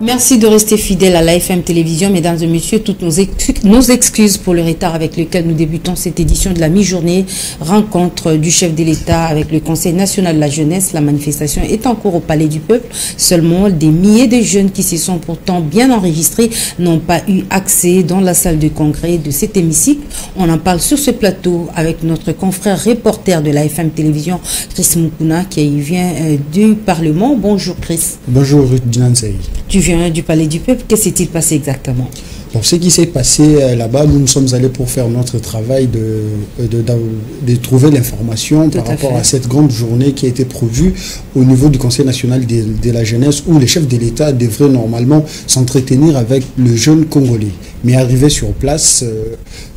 Merci de rester fidèle à l'AFM Télévision. Mesdames et messieurs, toutes nos excuses pour le retard avec lequel nous débutons cette édition de la mi-journée. Rencontre du chef de l'État avec le Conseil national de la jeunesse. La manifestation est en cours au Palais du Peuple. Seulement, des milliers de jeunes qui se sont pourtant bien enregistrés n'ont pas eu accès dans la salle de congrès de cet hémicycle. On en parle sur ce plateau avec notre confrère reporter de l'AFM Télévision, Chris Mukuna, qui vient du Parlement. Bonjour Chris. Bonjour Ruth Dinansei. Tu viens du Palais du Peuple. Qu'est-ce qui s'est passé exactement? Donc, ce qui s'est passé là-bas, nous sommes allés pour faire notre travail de trouver l'information par rapport à cette grande journée qui a été prévue au niveau du Conseil national de la jeunesse, où les chefs de l'État devraient normalement s'entretenir avec le jeune Congolais. Mais arrivé sur place,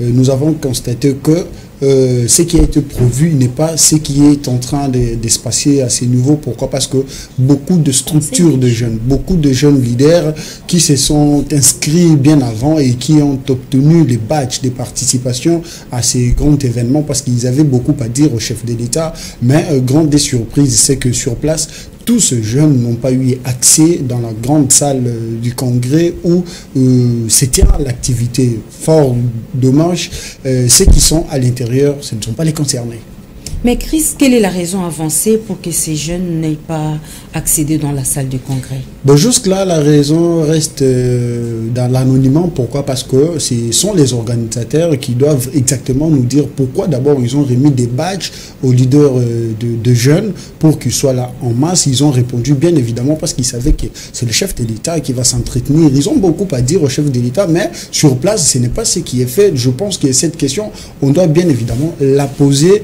nous avons constaté que ce qui a été prévu n'est pas ce qui est en train de se passer à ce niveau. Pourquoi? Parce que beaucoup de structures de jeunes, beaucoup de jeunes leaders qui se sont inscrits bien avant et qui ont obtenu les badges de participation à ces grands événements parce qu'ils avaient beaucoup à dire au chef de l'État. Mais grande des surprises, c'est que sur place, tous ces jeunes n'ont pas eu accès dans la grande salle du congrès où se tient l'activité. Fort dommage, ceux qui sont à l'intérieur, ce ne sont pas les concernés. Mais Chris, quelle est la raison avancée pour que ces jeunes n'aient pas accédé dans la salle du congrès? Bon, jusque-là, la raison reste dans l'anonymat. Pourquoi? Parce que ce sont les organisateurs qui doivent exactement nous dire pourquoi d'abord ils ont remis des badges aux leaders de jeunes pour qu'ils soient là en masse. Ils ont répondu bien évidemment parce qu'ils savaient que c'est le chef de l'État qui va s'entretenir. Ils ont beaucoup à dire au chef de l'État, mais sur place, ce n'est pas ce qui est fait. Je pense que cette question, on doit bien évidemment la poser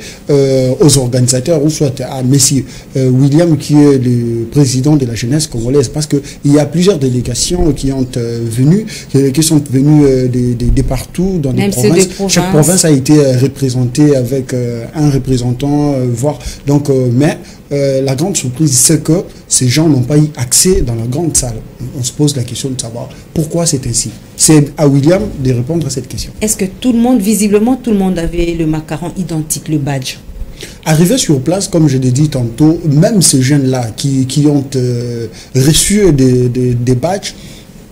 aux organisateurs, ou soit à Monsieur William, qui est le président de la jeunesse congolaise, parce qu'il y a plusieurs délégations qui ont qui sont venues de partout dans des provinces. Chaque province a été représentée avec un représentant, voire donc, mais la grande surprise, c'est que ces gens n'ont pas eu accès dans la grande salle. On se pose la question de savoir pourquoi c'est ainsi. C'est à William de répondre à cette question. Est-ce que tout le monde, visiblement, tout le monde avait le macaron identique, le badge? Arrivé sur place, comme je l'ai dit tantôt, même ces jeunes-là qui ont reçu des badges,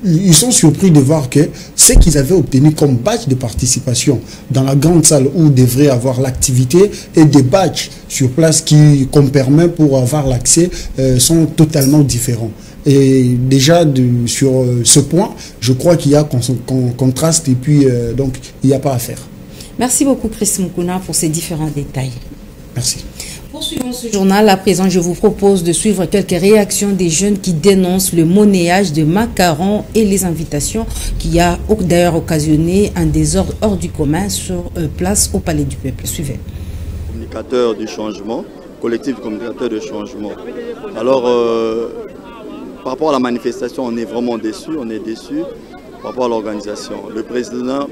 ils sont surpris de voir que ce qu'ils avaient obtenu comme badge de participation dans la grande salle où devrait avoir l'activité et des badges sur place qu'on permet pour avoir l'accès sont totalement différents. Et déjà sur ce point, je crois qu'il y a contraste et puis donc il n'y a pas à faire. Merci beaucoup Chris Mukuna pour ces différents détails. Merci. Poursuivons ce journal. À présent, je vous propose de suivre quelques réactions des jeunes qui dénoncent le monnayage de macarons et les invitations qui a d'ailleurs occasionné un désordre hors du commun sur place au Palais du Peuple. Suivez. Communicateur du changement, collectif communicateur de changement. Alors, par rapport à la manifestation, on est vraiment déçus, par rapport à l'organisation. Le président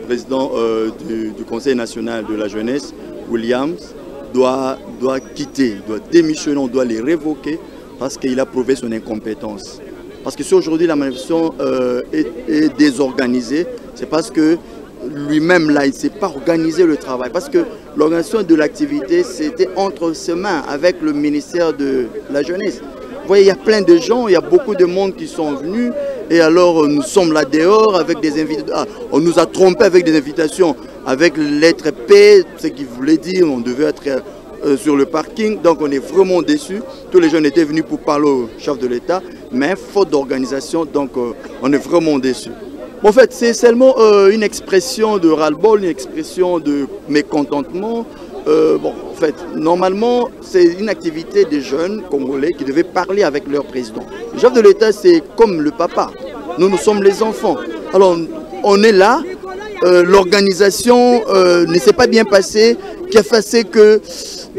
du Conseil national de la jeunesse, Williams, doit quitter, doit démissionner, on doit les révoquer parce qu'il a prouvé son incompétence. Parce que si aujourd'hui la manifestation est désorganisée, c'est parce que lui-même là, il ne s'est pas organisé le travail. Parce que l'organisation de l'activité, c'était entre ses mains avec le ministère de la jeunesse. Vous voyez, il y a plein de gens, il y a beaucoup de monde qui sont venus. Et alors, nous sommes là dehors avec des invitations. Ah, on nous a trompés avec des invitations, avec lettre P, ce qui voulait dire on devait être sur le parking. Donc, on est vraiment déçus. Tous les jeunes étaient venus pour parler au chef de l'État, mais faute d'organisation, donc on est vraiment déçus. En fait, c'est seulement une expression de ras-le-bol, une expression de mécontentement. En fait, normalement, c'est une activité des jeunes Congolais qui devaient parler avec leur président. Le chef de l'État, c'est comme le papa. Nous sommes les enfants. Alors, on est là. L'organisation ne s'est pas bien passée, qui a fait que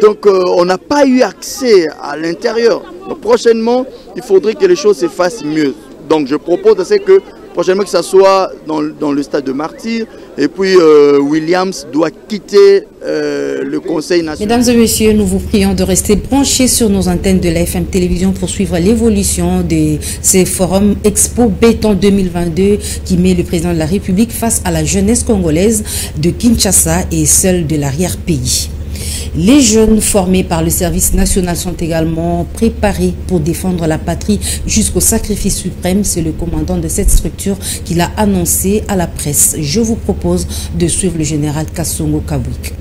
donc on n'a pas eu accès à l'intérieur. Prochainement, il faudrait que les choses se fassent mieux. Donc, je propose que prochainement que ça soit dans le stade de Martyr. Et puis Williams doit quitter le Conseil national. Mesdames et messieurs, nous vous prions de rester branchés sur nos antennes de l'AFM Télévision pour suivre l'évolution de ces forums Expo Béton 2022 qui met le président de la République face à la jeunesse congolaise de Kinshasa et celle de l'arrière-pays. Les jeunes formés par le service national sont également préparés pour défendre la patrie jusqu'au sacrifice suprême. C'est le commandant de cette structure qui l'a annoncé à la presse. Je vous propose de suivre le général Kassongo Kabwik.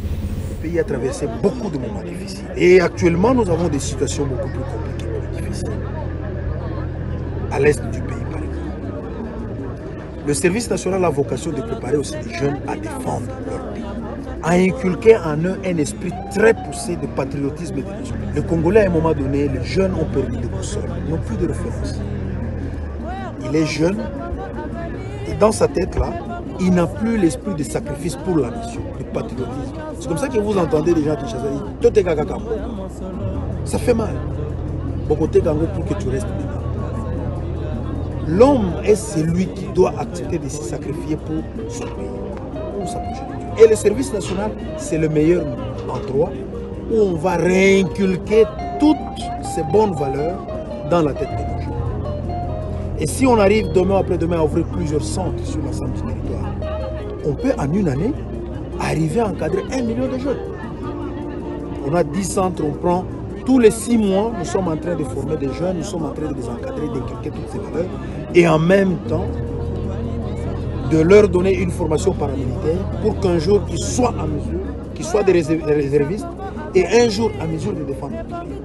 Le pays a traversé beaucoup de moments difficiles. Et actuellement, nous avons des situations beaucoup plus compliquées, plus difficiles. À l'est du pays, par exemple. Le service national a vocation de préparer aussi les jeunes à défendre leur pays, à inculquer en eux un esprit très poussé de patriotisme et de nation. Le Congolais, à un moment donné, les jeunes ont perdu de boussole, ils n'ont plus de référence. Il est jeune et dans sa tête-là, il n'a plus l'esprit de sacrifice pour la nation, de patriotisme. C'est comme ça que vous entendez les gens qui chassent. Ça fait mal. Bokote Gango pour que tu restes dedans. L'homme est celui qui doit accepter de se sacrifier pour son pays, pour sa progéniture. Et le service national, c'est le meilleur endroit où on va réinculquer toutes ces bonnes valeurs dans la tête de nos jeunes. Et si on arrive demain après-demain à ouvrir plusieurs centres sur l'ensemble du territoire, on peut en une année arriver à encadrer 1 million de jeunes. On a 10 centres, on prend tous les 6 mois, nous sommes en train de former des jeunes, nous sommes en train de les encadrer, d'inculquer toutes ces valeurs et en même temps de leur donner une formation paramilitaire pour qu'un jour ils soient en mesure, qu'ils soient des réservistes et un jour en mesure de défendre notre pays.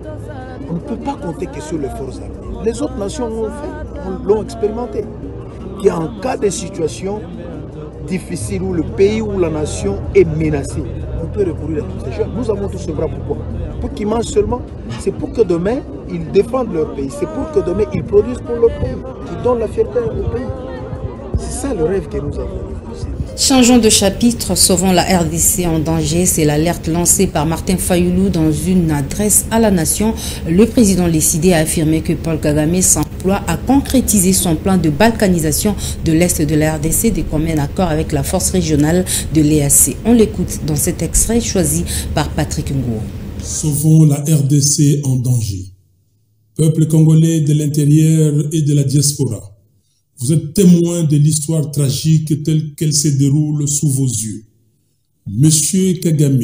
On ne peut pas compter que sur les forces armées. Les autres nations l'ont fait, l'ont expérimenté. En cas de situation difficile où le pays ou la nation est menacée, on peut recourir à tous ces jeunes. Nous avons tous ce bras pourquoi? Pour qu'ils mangent seulement. C'est pour que demain, ils défendent leur pays. C'est pour que demain, ils produisent pour leur pays. Qu'ils donnent la fierté au pays. C'est ça le rêve que nous avons. Changeons de chapitre, sauvons la RDC en danger. C'est l'alerte lancée par Martin Fayoulou dans une adresse à la nation. Le président Lessidé a affirmé que Paul Kagame s'emploie à concrétiser son plan de balkanisation de l'Est de la RDC de commun accord avec la force régionale de l'EAC. On l'écoute dans cet extrait choisi par Patrick Ngou. Sauvons la RDC en danger. Peuple congolais de l'intérieur et de la diaspora, vous êtes témoins de l'histoire tragique telle qu'elle se déroule sous vos yeux. Monsieur Kagame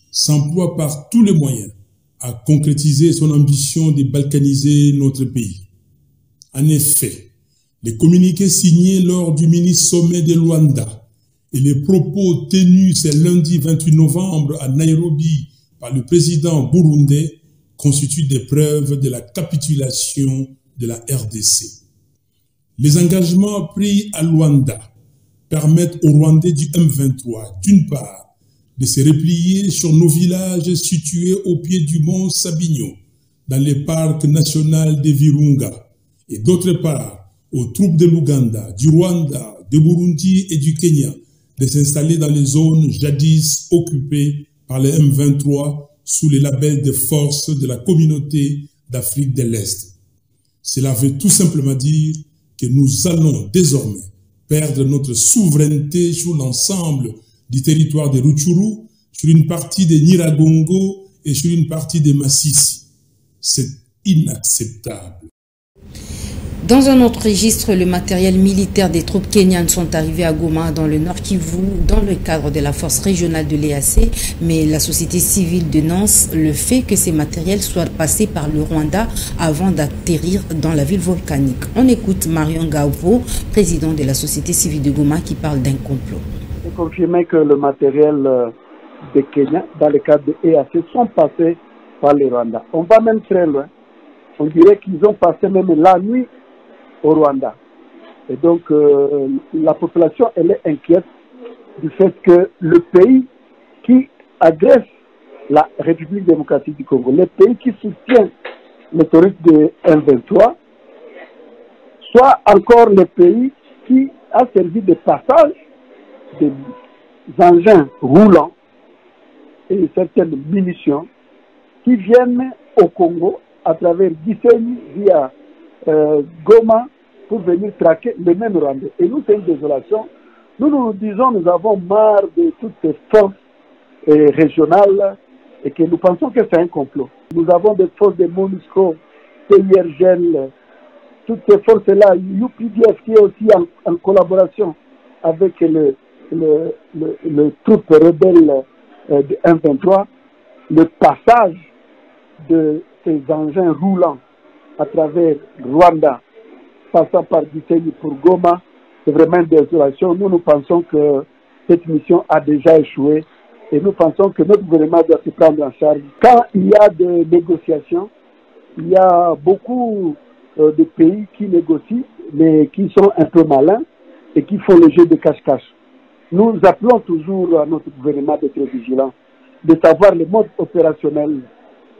s'emploie par tous les moyens à concrétiser son ambition de balkaniser notre pays. En effet, les communiqués signés lors du mini-sommet de Luanda et les propos tenus ce lundi 28 novembre à Nairobi par le président burundais constituent des preuves de la capitulation de la RDC. Les engagements pris à Luanda permettent aux Rwandais du M23, d'une part, de se replier sur nos villages situés au pied du mont Sabinyo, dans les parcs nationaux de Virunga, et d'autre part, aux troupes de l'Ouganda, du Rwanda, de Burundi et du Kenya, de s'installer dans les zones jadis occupées par les M23 sous les labels de force de la communauté d'Afrique de l'Est. Cela veut tout simplement dire que nous allons désormais perdre notre souveraineté sur l'ensemble du territoire de Rutshuru, sur une partie de Nyiragongo et sur une partie de Massissi. C'est inacceptable. Dans un autre registre, le matériel militaire des troupes kenyanes sont arrivés à Goma, dans le Nord Kivu, dans le cadre de la force régionale de l'EAC, mais la société civile dénonce le fait que ces matériels soient passés par le Rwanda avant d'atterrir dans la ville volcanique. On écoute Marion Gaupo, président de la société civile de Goma, qui parle d'un complot. C'est confirmé que le matériel de Kenya, dans le cadre de l'EAC, sont passés par le Rwanda. On va même très loin. On dirait qu'ils ont passé même la nuit au Rwanda. Et donc, la population, elle est inquiète du fait que le pays qui agresse la République démocratique du Congo, le pays qui soutient le terrorisme de M23, soit encore le pays qui a servi de passage des engins roulants et certaines munitions qui viennent au Congo à travers Gisenyi via Goma pour venir traquer le même Rwandais. Et nous, c'est une désolation. Nous disons, nous avons marre de toutes ces forces régionales et que nous pensons que c'est un complot. Nous avons des forces de MONUSCO, PIRGL, toutes ces forces-là, UPDF qui est aussi en collaboration avec le troupes rebelles de M23 le passage de ces engins roulants à travers Rwanda, passant par Gisenyi pour Goma, c'est vraiment une désolation. Nous pensons que cette mission a déjà échoué et nous pensons que notre gouvernement doit se prendre en charge. Quand il y a des négociations, il y a beaucoup de pays qui négocient, mais qui sont un peu malins et qui font le jeu de cache-cache. Nous appelons toujours à notre gouvernement d'être vigilant, de savoir le mode opérationnel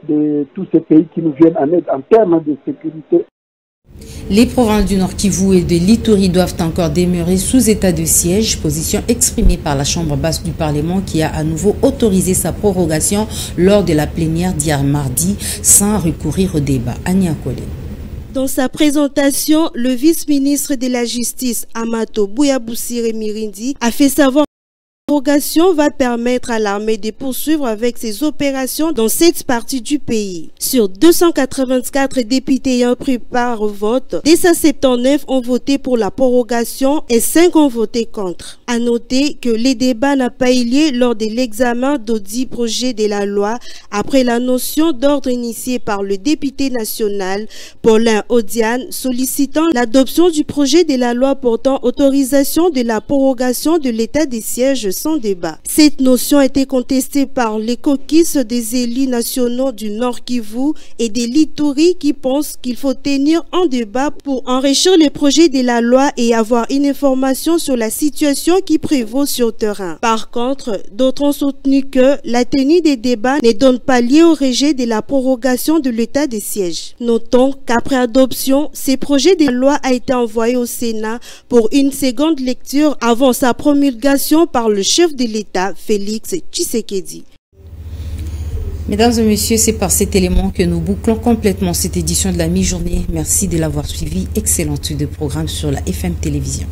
de tous ces pays qui nous viennent en aide en termes de sécurité. Les provinces du Nord Kivu et de l'Ituri doivent encore demeurer sous état de siège, position exprimée par la Chambre basse du Parlement qui a à nouveau autorisé sa prorogation lors de la plénière d'hier mardi sans recourir au débat. Ania Kole. Dans sa présentation, le vice-ministre de la Justice, Amato Bouyaboussire Mirindi, a fait savoir que la prorogation va permettre à l'armée de poursuivre avec ses opérations dans cette partie du pays. Sur 284 députés ayant pris part au vote, 279 ont voté pour la prorogation et 5 ont voté contre. À noter que les débats n'ont pas eu lieu lors de l'examen d'audit projet de la loi après la notion d'ordre initiée par le député national Paulin Odiane sollicitant l'adoption du projet de la loi portant autorisation de la prorogation de l'état des sièges sans débat. Cette notion a été contestée par les caucus des élus nationaux du Nord Kivu et de l'Ituri qui pensent qu'il faut tenir un débat pour enrichir le projet de la loi et avoir une information sur la situation qui prévaut sur le terrain. Par contre, d'autres ont soutenu que la tenue des débats ne donne pas lieu au rejet de la prorogation de l'état des sièges. Notons qu'après adoption, ce projet de loi a été envoyé au Sénat pour une seconde lecture avant sa promulgation par le chef de l'État, Félix Tshisekedi. Mesdames et messieurs, c'est par cet élément que nous bouclons complètement cette édition de la mi-journée. Merci de l'avoir suivi. Excellente suite de programme sur la FM Télévision.